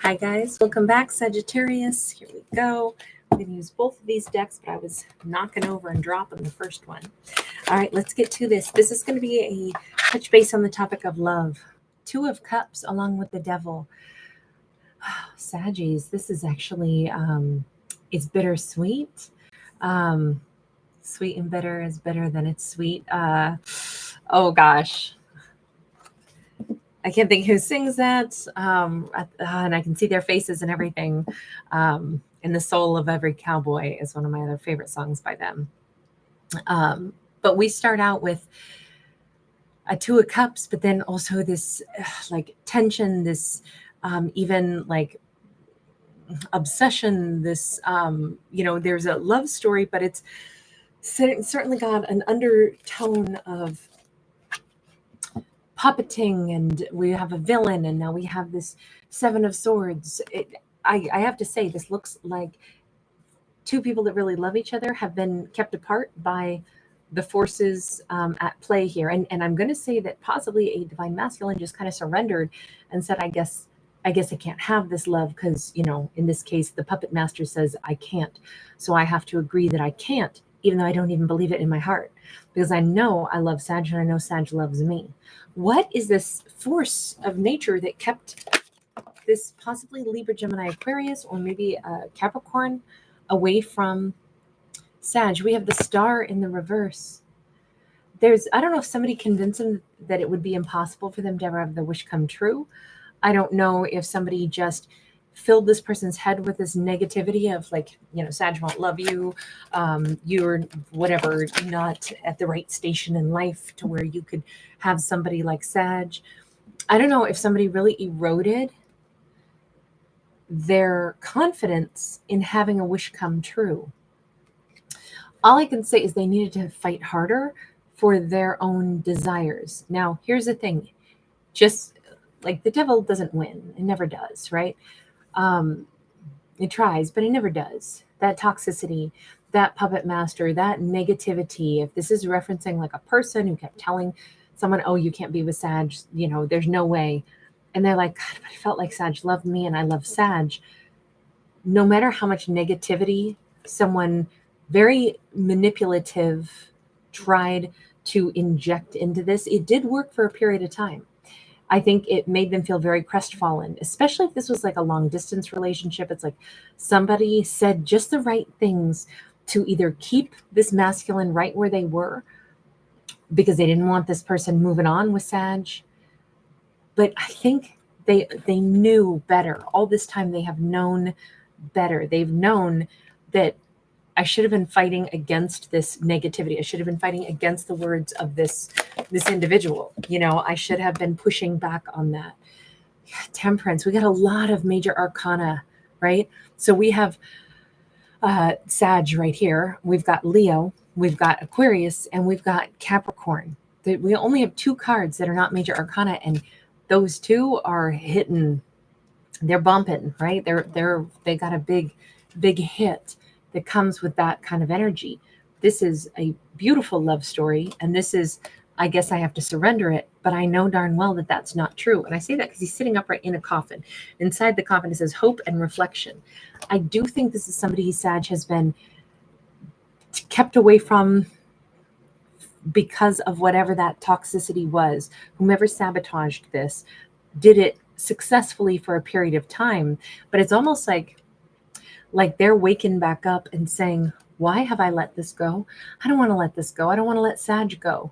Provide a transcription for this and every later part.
Hi guys, welcome back, Sagittarius. Here we go. I'm going to use both of these decks, but I was knocking over and dropping the first one. All right, let's get to this. This is going to be a touch base on the topic of love. Two of Cups along with the Devil. Saggies, this is actually, it's bittersweet. Sweet and bitter is better than it's sweet. Oh gosh. I can't think who sings that. And I can see their faces and everything. In the Soul of Every Cowboy is one of my other favorite songs by them. But we start out with a Two of Cups, but then also this like tension, this even like obsession, this, there's a love story, but it's certainly got an undertone of puppeting, and we have a villain, and now we have this Seven of Swords. I have to say, this looks like two people that really love each other have been kept apart by the forces at play here. And I'm going to say that possibly a divine masculine just kind of surrendered and said, I guess I can't have this love because, in this case, the puppet master says I can't. So I have to agree that I can't, even though I don't even believe it in my heart, because I know I love Sag and I know Sag loves me. What is this force of nature that kept this possibly Libra, Gemini, Aquarius, or maybe Capricorn away from Sag? We have the Star in the reverse. I don't know if somebody convinced them that it would be impossible for them to ever have their wish come true. I don't know if somebody just filled this person's head with this negativity of like, Sag won't love you. You're whatever, not at the right station in life to where you could have somebody like Sag. I don't know if somebody really eroded their confidence in having a wish come true. All I can say is they needed to fight harder for their own desires. Now, here's the thing. Just like the devil doesn't win. It never does, right? It tries, but it never does. That toxicity, that puppet master, that negativity, if this is referencing like a person who kept telling someone, oh, you can't be with Sag, there's no way. And they're like, God, but I felt like Sag loved me and I love Sag. No matter how much negativity someone very manipulative tried to inject into this, it did work for a period of time. I think it made them feel very crestfallen, especially if this was like a long distance relationship. It's like somebody said just the right things to either keep this masculine right where they were because they didn't want this person moving on with Sag. But I think they knew better. All this time they have known better. They've known that I should have been fighting against this negativity. I should have been fighting against the words of this individual. I should have been pushing back on that. Temperance. We got a lot of major arcana, right? So we have Sag right here. We've got Leo. We've got Aquarius, and we've got Capricorn. We only have two cards that are not major arcana, and those two are hitting. They're bumping, right? They got a big hit that comes with that kind of energy. This is a beautiful love story. And this is, I guess I have to surrender it, but I know darn well that that's not true. And I say that because he's sitting upright in a coffin. Inside the coffin, it says hope and reflection. I do think this is somebody Sag has been kept away from because of whatever that toxicity was. Whomever sabotaged this did it successfully for a period of time, but it's almost like they're waking back up and saying, why have I let this go? I don't want to let this go. I don't want to let Sag go.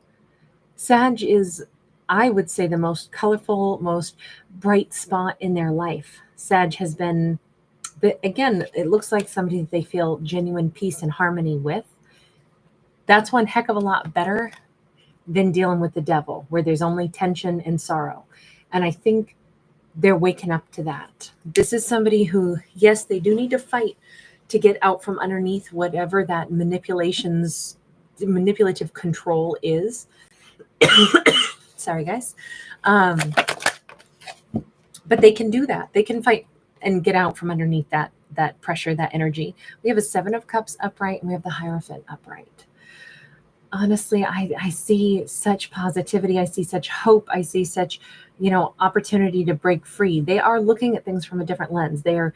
Sag is, I would say, the most colorful, most bright spot in their life. Sag has been, again, it looks like somebody that they feel genuine peace and harmony with. That's one heck of a lot better than dealing with the devil, where there's only tension and sorrow. And I think they're waking up to that. This is somebody who, yes, they do need to fight to get out from underneath whatever that manipulative control is. Sorry, guys. But they can do that. They can fight and get out from underneath that pressure, that energy. We have a Seven of Cups upright, and we have the Hierophant upright. honestly, I see such positivity. I see such hope. I see such, opportunity to break free. They are looking at things from a different lens. They are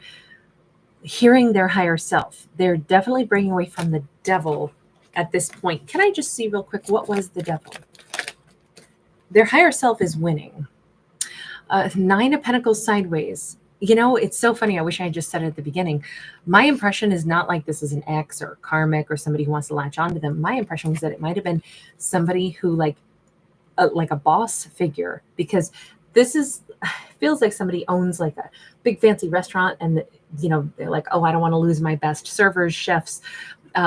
hearing their higher self. They're definitely breaking away from the devil at this point. Can I just see real quick what was the devil? Their higher self is winning. Nine of Pentacles sideways. It's so funny. I wish I had just said it at the beginning. My impression is not like this is an ex or karmic or somebody who wants to latch onto them. My impression was that it might have been somebody who like a boss figure, because this is feels like somebody owns like a big fancy restaurant, and they're like, oh, I don't want to lose my best servers, chefs,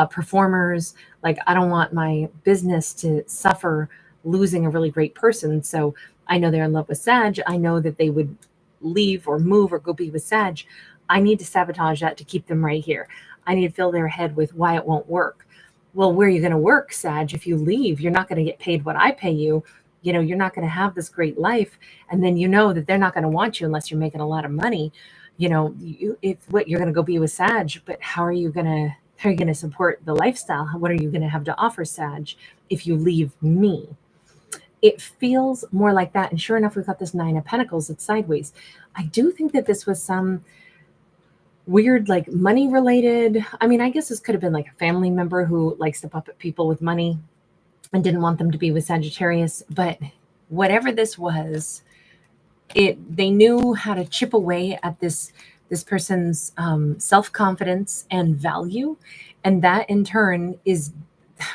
performers. Like, I don't want my business to suffer losing a really great person. So I know they're in love with Sag. I know that they would leave or move or go be with Sag. I need to sabotage that to keep them right here. I need to fill their head with why it won't work. Well, where are you going to work, Sag? If you leave, you're not going to get paid what I pay you. You're not going to have this great life. And then that they're not going to want you unless you're making a lot of money. If what you're going to go be with Sag, but how are you going to support the lifestyle? What are you going to have to offer, Sag, if you leave me? It feels more like that. And sure enough, we've got this Nine of Pentacles. It's sideways. I do think that this was some weird, like money related. I mean, I guess this could have been like a family member who likes to puppet people with money and didn't want them to be with Sagittarius. But whatever this was, they knew how to chip away at this person's self-confidence and value. And that in turn is,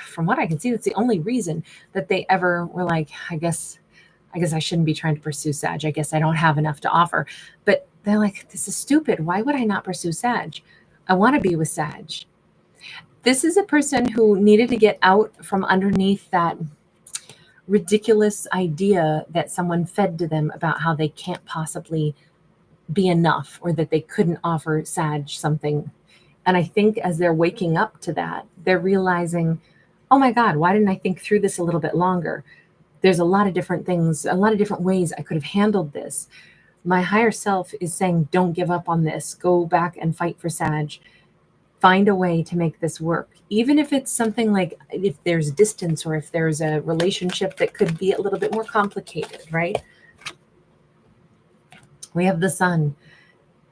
from what I can see, that's the only reason that they ever were like, I guess I shouldn't be trying to pursue Sag. I guess I don't have enough to offer. But they're like, this is stupid. Why would I not pursue Sag? I want to be with Sag. This is a person who needed to get out from underneath that ridiculous idea that someone fed to them about how they can't possibly be enough, or that they couldn't offer Sag something. And I think as they're waking up to that, they're realizing, oh my God, why didn't I think through this a little bit longer? There's a lot of different things, a lot of different ways I could have handled this. My higher self is saying, don't give up on this. Go back and fight for Sag. Find a way to make this work. Even if it's something like, if there's distance, or if there's a relationship that could be a little bit more complicated, right? We have the Sun.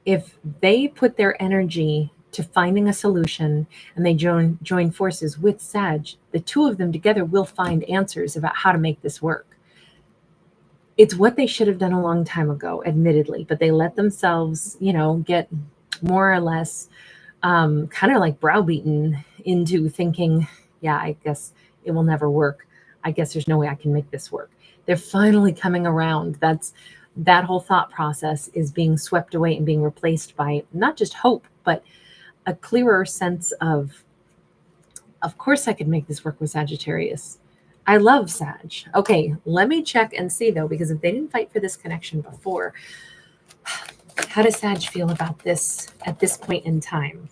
If they put their energy to finding a solution and they join forces with Sag, the two of them together will find answers about how to make this work. It's what they should have done a long time ago, admittedly, but they let themselves, get more or less kind of like browbeaten into thinking, yeah, I guess it will never work. I guess there's no way I can make this work. They're finally coming around. That whole thought process is being swept away and being replaced by not just hope, but a clearer sense of course I could make this work with Sagittarius. I love Sag. Okay, let me check and see though, because if they didn't fight for this connection before, how does Sag feel about this at this point in time?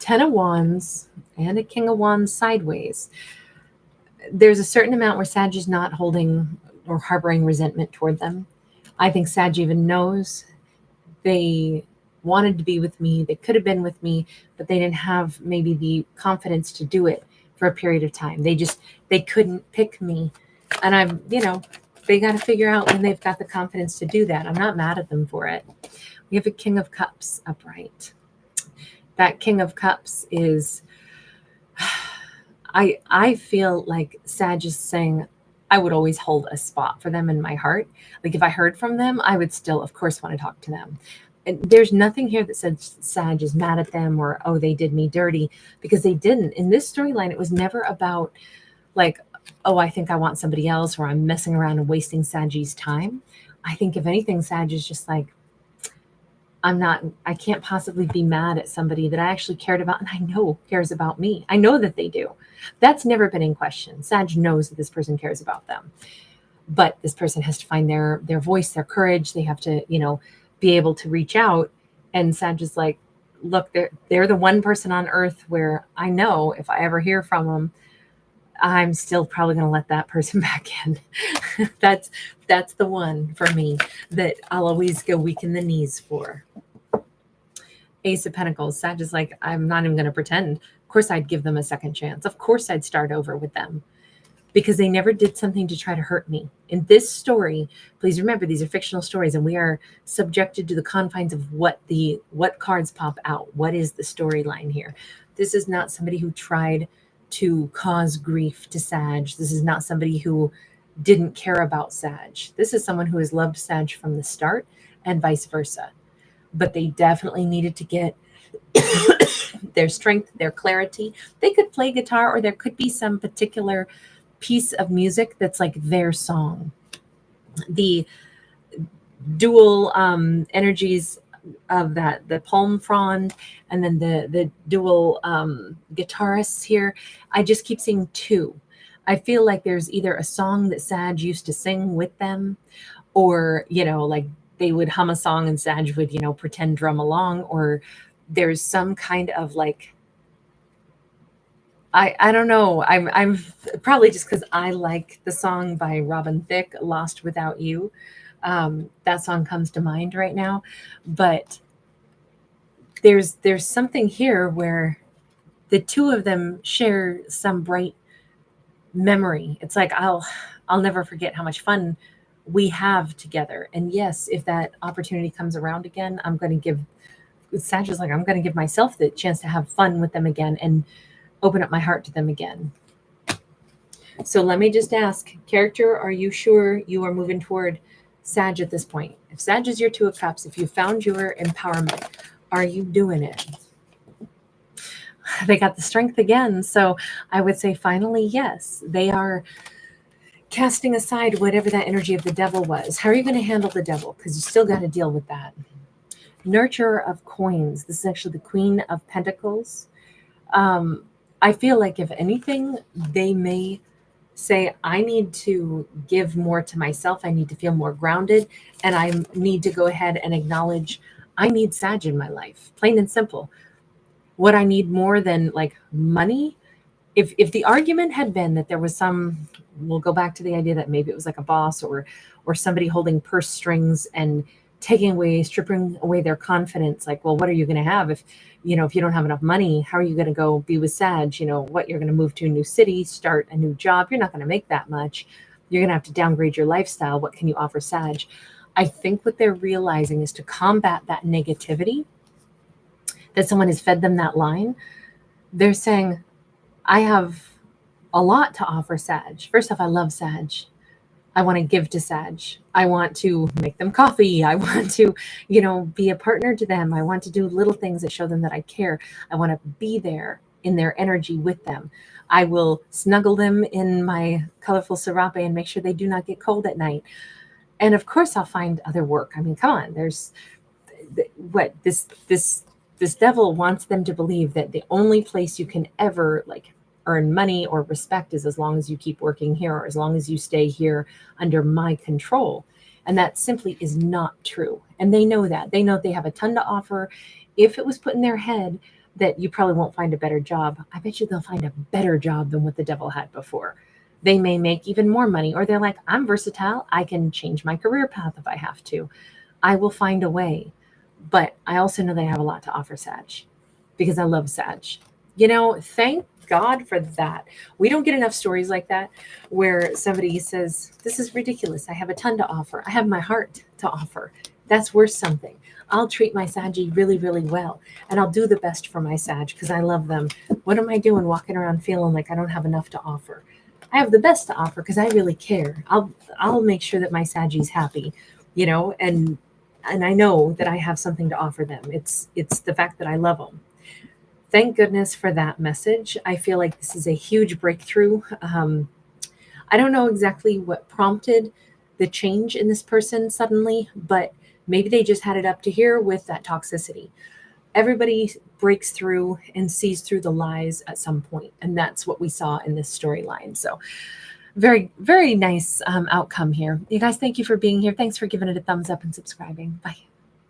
10 of Wands and a King of Wands sideways. There's a certain amount where Sag is not holding or harboring resentment toward them. I think Sag even knows they wanted to be with me. They could have been with me, but they didn't have maybe the confidence to do it for a period of time. They couldn't pick me. And they got to figure out when they've got the confidence to do that. I'm not mad at them for it. We have a King of Cups upright. That King of Cups is, I feel like Sag is saying, I would always hold a spot for them in my heart. Like if I heard from them, I would still, of course, want to talk to them. And there's nothing here that says Sag is mad at them or, oh, they did me dirty, because they didn't. In this storyline, it was never about like, oh, I think I want somebody else, or I'm messing around and wasting Sag's time. I think if anything, Sag is just like, I can't possibly be mad at somebody that I actually cared about and I know cares about me. I know that they do. That's never been in question. Sag knows that this person cares about them, but this person has to find their voice, their courage. They have to, be able to reach out. And Sag is like, look, they're the one person on earth where I know if I ever hear from them, I'm still probably going to let that person back in. That's the one for me that I'll always go weak in the knees for. Ace of Pentacles. Sag is like, I'm not even going to pretend. Of course, I'd give them a second chance. Of course, I'd start over with them because they never did something to try to hurt me. In this story, please remember, these are fictional stories and we are subjected to the confines of what cards pop out. What is the storyline here? This is not somebody who tried to cause grief to Sag. This is not somebody who didn't care about Sag. This is someone who has loved Sag from the start and vice versa. But they definitely needed to get their strength, their clarity. They could play guitar, or there could be some particular piece of music that's like their song. The dual energies of that, the palm frond and then the dual guitarists here, I just keep seeing two. I feel like there's either a song that Sag used to sing with them, or, you know, like they would hum a song and Sag would, you know, pretend drum along, or there's some kind of like, I don't know. I'm probably just because I like the song by Robin Thicke, Lost Without You. That song comes to mind right now. But there's something here where the two of them share some bright memory. It's like I'll never forget how much fun we have together. And yes, if that opportunity comes around again, I'm going to give Sag is like, I'm going to give myself the chance to have fun with them again and open up my heart to them again. So let me just ask, character, are you sure you are moving toward Sag at this point? If Sag is your Two of Cups, if you found your empowerment, are you doing it? They got the Strength again. So I would say finally, yes, they are casting aside whatever that energy of the devil was. How are you going to handle the devil? Because you still got to deal with that. Nurturer of Coins. This is actually the Queen of Pentacles. I feel like if anything, they may say, I need to give more to myself. I need to feel more grounded. And I need to go ahead and acknowledge I need Sag in my life. Plain and simple. What I need more than like money. If the argument had been that there was some, we'll go back to the idea that maybe it was like a boss or somebody holding purse strings and stripping away their confidence. Like, well, what are you going to have if you don't have enough money? How are you going to go be with Sag? You're going to move to a new city, start a new job. You're not going to make that much. You're going to have to downgrade your lifestyle. What can you offer Sag? I think what they're realizing is to combat that negativity that someone has fed them that line. They're saying, I have a lot to offer Sag. First off, I love Sag. I want to give to Sag. I want to make them coffee. I want to, be a partner to them. I want to do little things that show them that I care. I want to be there in their energy with them. I will snuggle them in my colorful serape and make sure they do not get cold at night. And of course, I'll find other work. I mean, come on. There's what this devil wants them to believe that the only place you can ever earn money or respect is as long as you keep working here, or as long as you stay here under my control. And that simply is not true. And they know that. They know they have a ton to offer. If it was put in their head that you probably won't find a better job, I bet you they'll find a better job than what the devil had before. They may make even more money, or they're like, I'm versatile. I can change my career path if I have to. I will find a way. But I also know they have a lot to offer Sag, because I love Sag. Thank God for that. We don't get enough stories like that where somebody says, this is ridiculous. I have a ton to offer. I have my heart to offer. That's worth something. I'll treat my Saggy really, really well. And I'll do the best for my Sag because I love them. What am I doing walking around feeling like I don't have enough to offer? I have the best to offer because I really care. I'll make sure that my Saggy's happy, and I know that I have something to offer them. It's the fact that I love them. Thank goodness for that message. I feel like this is a huge breakthrough. I don't know exactly what prompted the change in this person suddenly, but maybe they just had it up to here with that toxicity. Everybody breaks through and sees through the lies at some point, and that's what we saw in this storyline. So very, very nice outcome here. You guys, thank you for being here. Thanks for giving it a thumbs up and subscribing. Bye.